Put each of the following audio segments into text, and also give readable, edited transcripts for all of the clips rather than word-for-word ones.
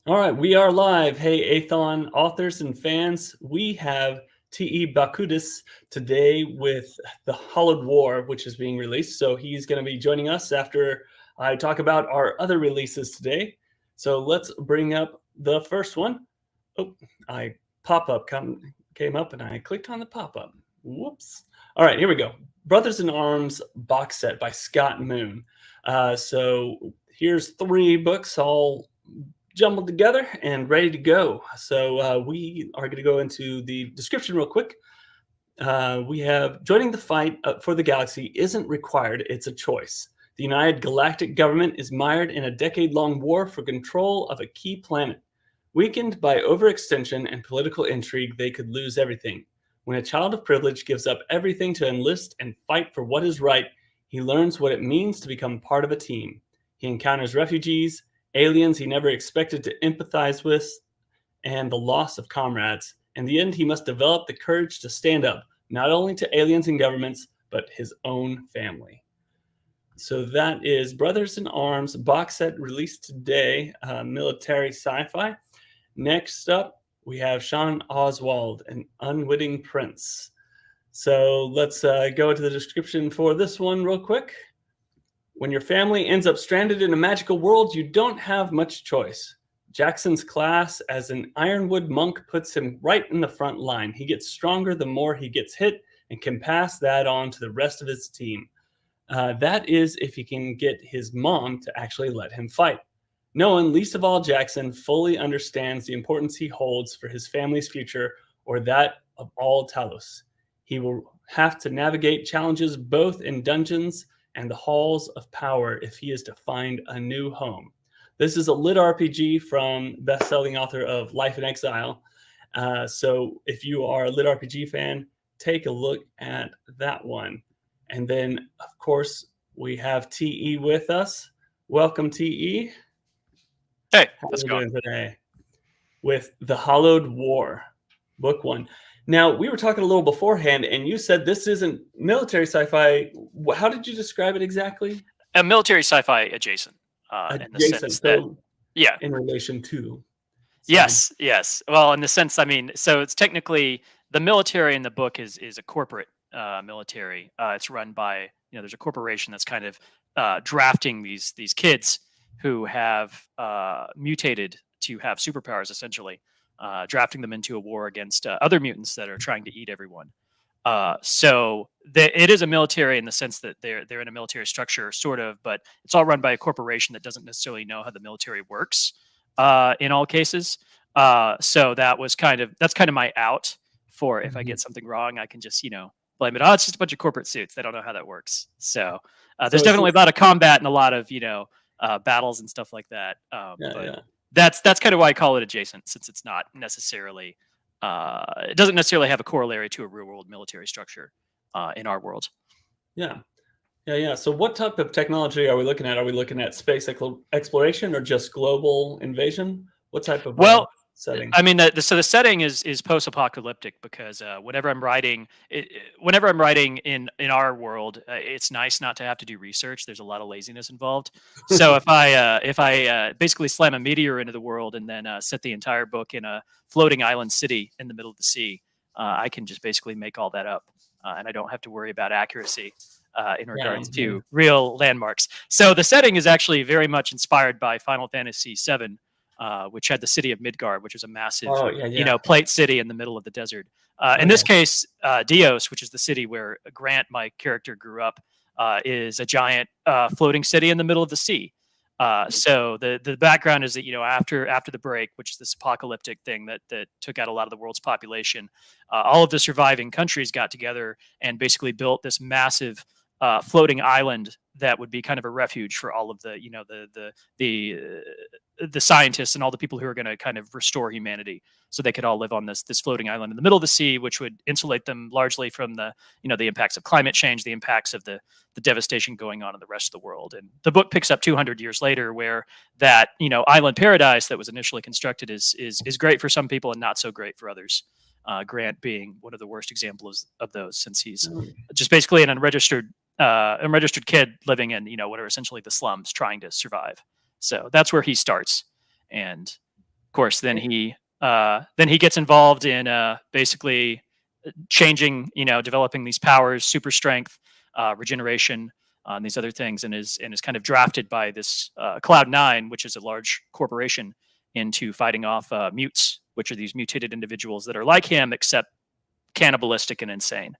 All right, we are live. Hey, Athon authors and fans, we have T.E. Bakutis today with the Hallowed War, which is being released. So he's going to be joining us after I talk about our other releases today. So let's bring up the first one. Oh, I pop-up came up and I clicked on the pop-up. Whoops. All right, here we go. Brothers in Arms box set by Scott Moon. So here's 3 books all jumbled together and ready to go. So we are going to go into the description real quick. We have joining the fight for the galaxy isn't required, it's a choice. The United Galactic Government is mired in a decade-long war for control of a key planet. Weakened by overextension and political intrigue, they could lose everything. When a child of privilege gives up everything to enlist and fight for what is right, he learns what it means to become part of a team. He encounters refugees, aliens he never expected to empathize with, and the loss of comrades. In the end, he must develop the courage to stand up, not only to aliens and governments, but his own family. So that is Brothers in Arms box set released today, military sci-fi. Next up, we have Sean Oswald, An Unwitting Prince. So let's go to the description for this one real quick. When your family ends up stranded in a magical world, you don't have much choice. Jackson's class as an Ironwood monk puts him right in the front line. He gets stronger the more he gets hit and can pass that on to the rest of his team. That is if he can get his mom to actually let him fight. No one, least of all Jackson, fully understands the importance he holds for his family's future or that of all Talos. He will have to navigate challenges both in dungeons and the halls of power if he is to find a new home. This is a lit RPG from best-selling author of Life in Exile. So if you are a lit RPG fan, take a look at that one. And then, of course, we have TE with us. Welcome, TE. Hey, How are how's it you going? doing today? With The Hallowed War, book 1. Now, we were talking a little beforehand, and you said this isn't military sci-fi. How did you describe it exactly? A military sci-fi adjacent, in the sense Adjacent, that, so yeah, in relation to. So, yes. Well, in the sense, I mean, so it's technically the military in the book is a corporate military. It's run by, there's a corporation that's kind of drafting these kids who have mutated to have superpowers, essentially, drafting them into a war against other mutants that are trying to eat everyone. It is a military in the sense that they're in a military structure, sort of, but it's all run by a corporation that doesn't necessarily know how the military works in all cases. So that's kind of my out for if I get something wrong, I can just blame it. Oh, it's just a bunch of corporate suits. They don't know how that works. So there's so it's definitely just, a lot of combat and a lot of battles and stuff like that. But yeah. that's kind of why I call it adjacent, since it's not necessarily it doesn't necessarily have a corollary to a real world military structure in our world. Yeah. Yeah. So what type of technology are we looking at? Are we looking at space exploration or just global invasion? What type of Well, setting? I mean, so the setting is post apocalyptic because whenever I'm writing, in our world, it's nice not to have to do research. There's a lot of laziness involved. So if I basically slam a meteor into the world and then set the entire book in a floating island city in the middle of the sea, I can just basically make all that up, and I don't have to worry about accuracy in Yeah. regards to real landmarks. So the setting is actually very much inspired by Final Fantasy VII, which had the city of Midgard, which is a massive, Oh, yeah. plate city in the middle of the desert. In Okay. this case, Dios, which is the city where Grant, my character, grew up, is a giant floating city in the middle of the sea. So the background is that after the break, which is this apocalyptic thing that took out a lot of the world's population, all of the surviving countries got together and basically built this massive floating island that would be kind of a refuge for all of the scientists and all the people who are going to kind of restore humanity, so they could all live on this floating island in the middle of the sea, which would insulate them largely from the impacts of climate change, the impacts of the devastation going on in the rest of the world. And the book picks up 200 years later, where that island paradise that was initially constructed is great for some people and not so great for others. Grant being one of the worst examples of those, since he's just basically an unregistered kid living in what are essentially the slums, trying to survive. So that's where he starts, and course, then he gets involved in basically changing, developing these powers, super strength, regeneration, and these other things, and is kind of drafted by this Cloud9, which is a large corporation, into fighting off mutes, which are these mutated individuals that are like him except cannibalistic and insane.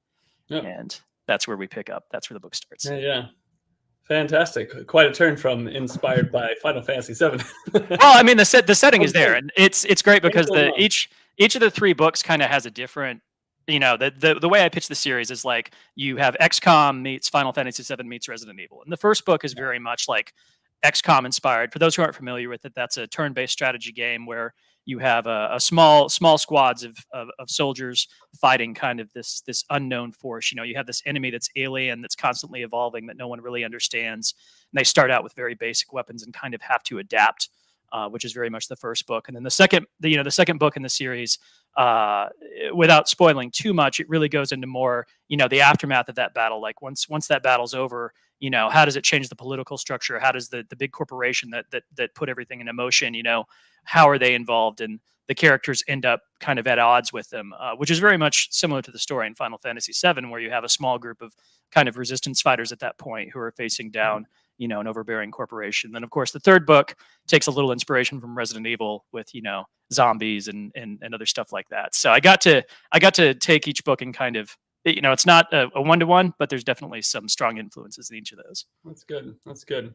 Yeah. And that's where we pick up. That's where the book starts. Yeah. Fantastic. Quite a turn from inspired by Final Fantasy VII. Well, I mean, the setting is there, and it's great because each of the three books kind of has a different, the way I pitch the series is like you have XCOM meets Final Fantasy VII meets Resident Evil, and the first book is very much like XCOM inspired. For those who aren't familiar with it, that's a turn-based strategy game where you have a small squads of soldiers fighting kind of this unknown force. You have this enemy that's alien, that's constantly evolving, that no one really understands. And they start out with very basic weapons and kind of have to adapt, which is very much the first book. And then the second book in the series, without spoiling too much, it really goes into more, the aftermath of that battle. Like once that battle's over, how does it change the political structure? How does the big corporation that put everything into motion, how are they involved? And the characters end up kind of at odds with them, which is very much similar to the story in Final Fantasy VII, where you have a small group of kind of resistance fighters at that point who are facing down, an overbearing corporation. Then, of course, the third book takes a little inspiration from Resident Evil with, zombies and other stuff like that. So I got to take each book and kind of, it's not a one-to-one, but there's definitely some strong influences in each of those. That's good.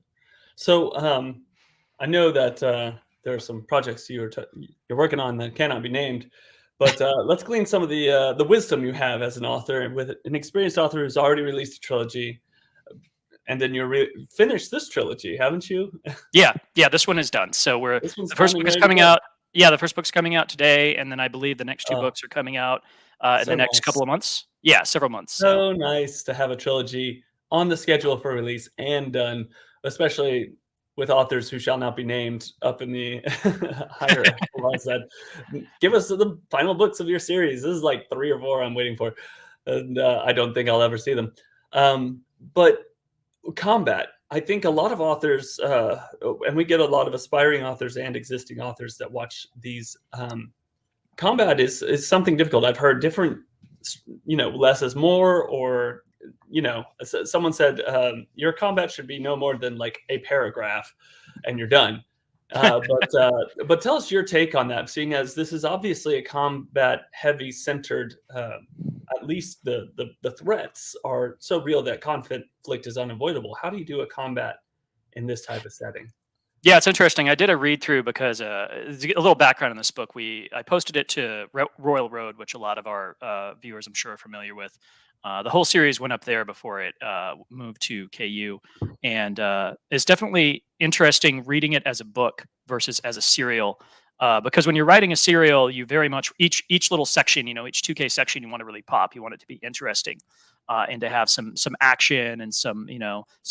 So I know that there are some projects you're working on that cannot be named, but let's glean some of the wisdom you have as an author, and with an experienced author who's already released a trilogy, and then you're finished this trilogy, haven't you? Yeah. This one is done. So the first book is coming out. Yeah, the first book's coming out today, and then I believe the next two books are coming out in the next couple of months. Yeah, several months. So nice to have a trilogy on the schedule for release and done, especially with authors who shall not be named up in the higher echelons. That give us the final books of your series. This is like 3 or 4 I'm waiting for, and I don't think I'll ever see them. But combat, I think a lot of authors, and we get a lot of aspiring authors and existing authors that watch these. Combat is something difficult. I've heard different, less is more, or someone said your combat should be no more than like a paragraph and you're done. But tell us your take on that, seeing as this is obviously a combat heavy centered, at least the threats are so real that conflict is unavoidable. How do you do a combat in this type of setting? Yeah, it's interesting. I did a read through because a little background on this book. I posted it to Royal Road, which a lot of our viewers, I'm sure, are familiar with. The whole series went up there before it moved to KU, and it's definitely interesting reading it as a book versus as a serial. Because when you're writing a serial, you very much each little section, each 2K section, you want to really pop. You want it to be interesting, and to have some action and some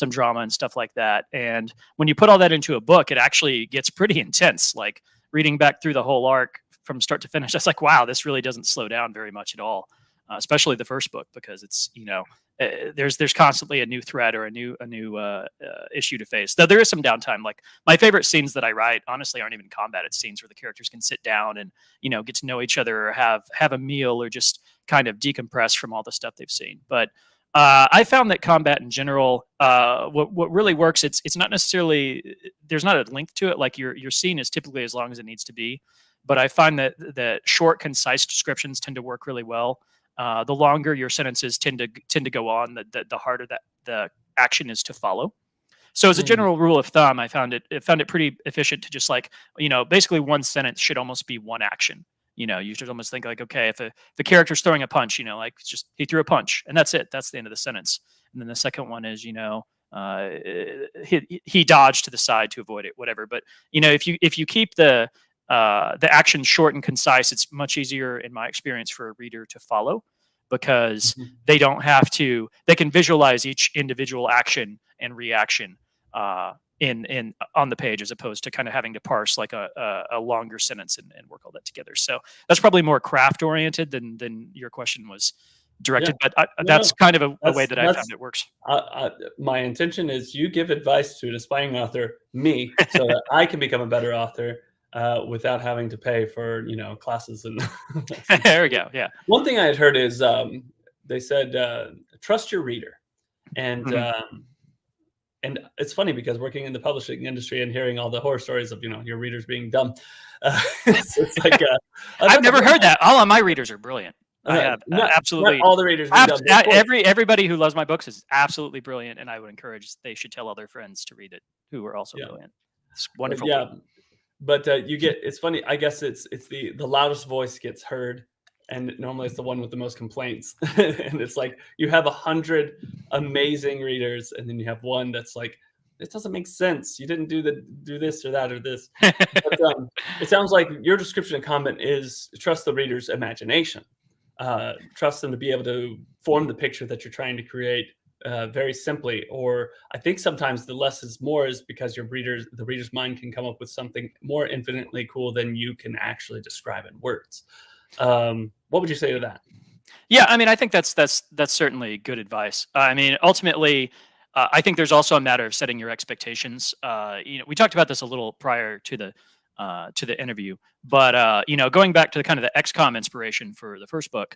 drama and stuff like that. And when you put all that into a book, it actually gets pretty intense. Like reading back through the whole arc from start to finish, that's like, wow, this really doesn't slow down very much at all. Especially the first book, because it's there's constantly a new threat or a new issue to face. Though there is some downtime. Like my favorite scenes that I write, honestly, aren't even combat. It's scenes where the characters can sit down and get to know each other, or have a meal, or just kind of decompress from all the stuff they've seen. But I found that combat in general, what really works, it's not necessarily, there's not a length to it. Like your scene is typically as long as it needs to be. But I find that short, concise descriptions tend to work really well. The longer your sentences tend to go on, the harder that the action is to follow. So as a general rule of thumb, I found it pretty efficient to just basically one sentence should almost be one action. You should almost think like, okay, if the character's throwing a punch, like it's just he threw a punch and that's it. That's the end of the sentence. And then the second one is, he dodged to the side to avoid it, whatever. But if you keep the action short and concise, it's much easier, in my experience, for a reader to follow, because they can visualize each individual action and reaction in on the page, as opposed to kind of having to parse like a longer sentence and work all that together. So that's probably more craft oriented than your question was directed. Yeah. But that's kind of a way that I found it works. My intention is you give advice to an aspiring author, me, so that I can become a better author. without having to pay for classes and There we go. Yeah. one thing I had heard is they said trust your reader, and Mhm. it's funny because working in the publishing industry and hearing all the horror stories of your readers being dumb, it's like I've that's a never whole heard that. All of my readers are brilliant. I have not absolutely all the readers being dumb, but of course, everybody who loves my books is absolutely brilliant, and I would encourage they should tell other friends to read it who are also yeah, brilliant. It's but wonderful yeah, people. but you get it's funny. I guess it's the loudest voice gets heard, and normally it's the one with the most complaints. And it's like you have 100 amazing readers, and then you have one that's like, this doesn't make sense. You didn't do this or that or this. But it sounds like your description and comment is trust the reader's imagination. Trust them to be able to form the picture that you're trying to create very simply. Or I think sometimes the less is more is because the reader's mind can come up with something more infinitely cool than you can actually describe in words. What would you say to that? Yeah, I mean, I think that's certainly good advice. I mean, ultimately, I think there's also a matter of setting your expectations. We talked about this a little prior to the interview, but going back to the kind of the XCOM inspiration for the first book,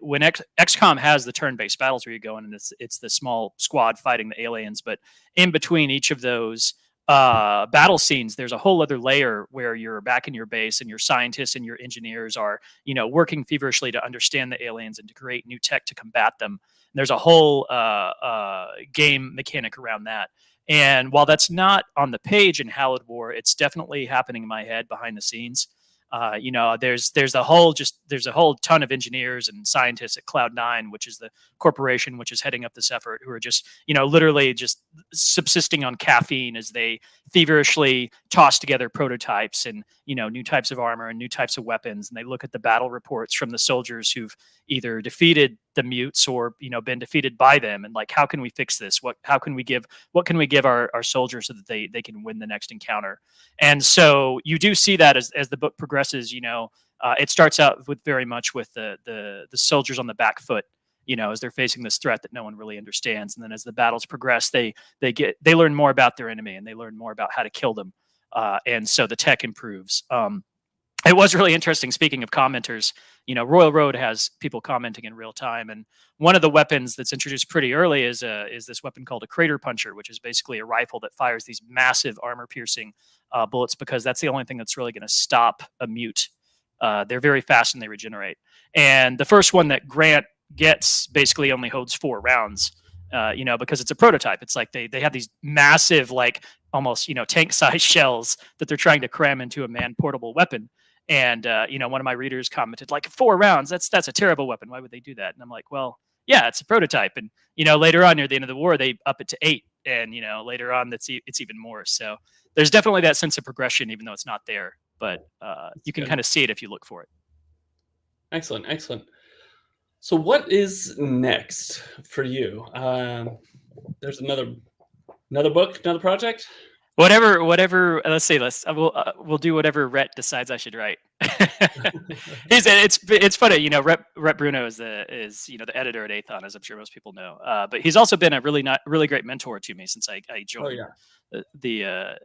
when XCOM has the turn-based battles where you go in and it's the small squad fighting the aliens, but in between each of those battle scenes, there's a whole other layer where you're back in your base and your scientists and your engineers are working feverishly to understand the aliens and to create new tech to combat them. And there's a whole game mechanic around that. And while that's not on the page in Hallowed War, it's definitely happening in my head behind the scenes. There's a whole ton of engineers and scientists at Cloud9, which is the corporation which is heading up this effort, who are just literally just subsisting on caffeine as they feverishly toss together prototypes and new types of armor and new types of weapons, and they look at the battle reports from the soldiers who've either defeated the mutes or been defeated by them, and like, how can we fix this? What can we give our soldiers so that they can win the next encounter? And so you do see that as the book progresses. It starts out with very much with the soldiers on the back foot, as they're facing this threat that no one really understands. And then as the battles progress, they learn more about their enemy and they learn more about how to kill them. And so the tech improves. It was really interesting. Speaking of commenters, Royal Road has people commenting in real time, and one of the weapons that's introduced pretty early is this weapon called a crater puncher, which is basically a rifle that fires these massive armor-piercing bullets, because that's the only thing that's really going to stop a mute. They're very fast and they regenerate. And the first one that Grant gets basically only holds 4 rounds, because it's a prototype. It's like they have these massive, like almost tank-sized shells that they're trying to cram into a man-portable weapon. And one of my readers commented, like, 4 rounds, that's a terrible weapon. Why would they do that? And I'm like, well, yeah, it's a prototype. And later on near the end of the war, they up it to 8, and later on it's even more. So there's definitely that sense of progression, even though it's not there. But you can kind of see it if you look for it. Excellent. So what is next for you? There's another book, another project. Whatever. Let's say we'll do whatever Rhett decides I should write. It's funny, Rhett Bruno is the editor at Athon, as I'm sure most people know. But he's also been a really great mentor to me since I joined the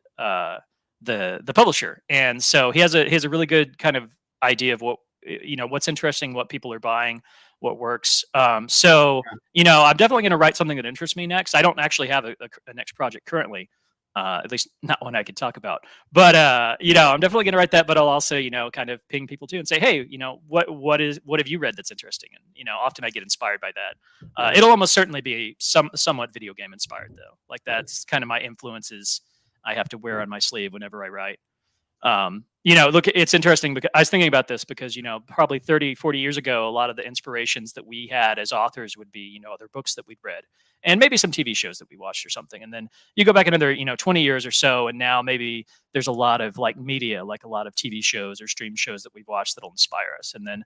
publisher, and so he has a really good kind of idea of what's interesting, what people are buying, what works. So I'm definitely going to write something that interests me next. I don't actually have a next project currently. At least not one I could talk about, but I'm definitely going to write that. But I'll also, kind of ping people too and say, hey, what have you read that's interesting? And often I get inspired by that. It'll almost certainly be somewhat video game inspired though. Like that's kind of my influences I have to wear on my sleeve whenever I write. Look, it's interesting because I was thinking about this because, probably 30, 40 years ago, a lot of the inspirations that we had as authors would be, other books that we'd read and maybe some TV shows that we watched or something. And then you go back another, 20 years or so, and now maybe there's a lot of like media, like a lot of TV shows or stream shows that we've watched that'll inspire us. And then,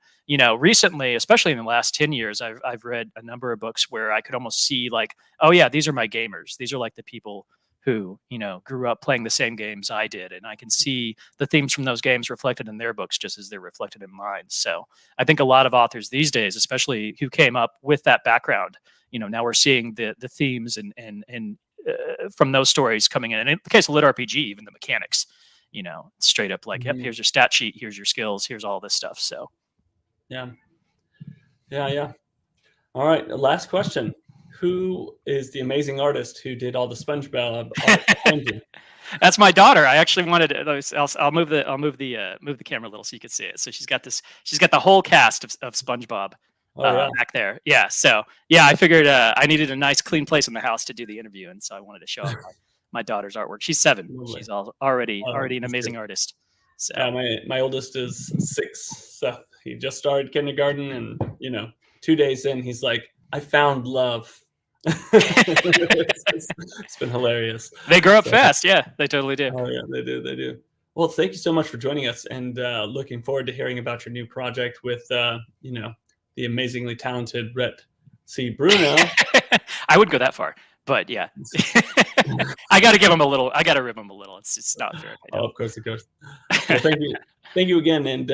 recently, especially in the last 10 years, I've read a number of books where I could almost see like, oh yeah, these are my gamers. These are like the people who grew up playing the same games I did, and I can see the themes from those games reflected in their books just as they're reflected in mine. So I think a lot of authors these days, especially who came up with that background, now we're seeing the themes and from those stories coming in. And in the case of Lit RPG, even the mechanics, straight up like, yep, here's your stat sheet, here's your skills, here's all this stuff. So yeah. All right, last question. Who is the amazing artist who did all the SpongeBob art behind you? That's my daughter. I actually wanted to, I'll move the camera a little so you can see it. So she's got the whole cast of SpongeBob back there. Yeah. So yeah, I figured I needed a nice clean place in the house to do the interview, and so I wanted to show off my daughter's artwork. She's 7. Lovely. She's already an amazing artist. So my oldest is 6, so he just started kindergarten, and 2 days in, he's like, I found love. It's been hilarious. They grow up fast. Yeah, they totally do. Oh yeah, they do. Well, thank you so much for joining us, and looking forward to hearing about your new project with the amazingly talented Rhett C. Bruno. I wouldn't go that far, but yeah. I got to give him a little. I got to rib him a little. It's not fair. Oh, of course. Well, thank you again, and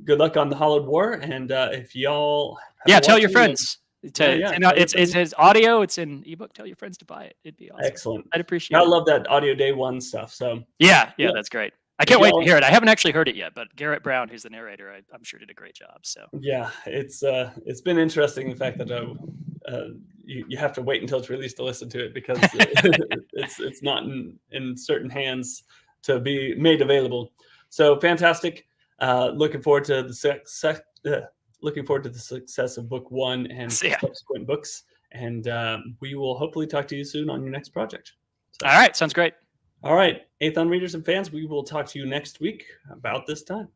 good luck on the Hallowed War. And if y'all, tell your friends. It's his audio. It's in ebook. Tell your friends to buy it. It'd be awesome. Excellent. I'd appreciate it. I love that audio day 1 stuff. So yeah, that's great. I can't wait to hear it. I haven't actually heard it yet, but Garrett Brown, who's the narrator, I'm sure did a great job. So yeah, it's been interesting, the fact that you have to wait until it's released to listen to it, because it's not in certain hands to be made available. So fantastic. Looking forward to the success of book 1 and subsequent books. And we will hopefully talk to you soon on your next project. So, all right. Sounds great. All right. Aethon readers and fans, we will talk to you next week about this time.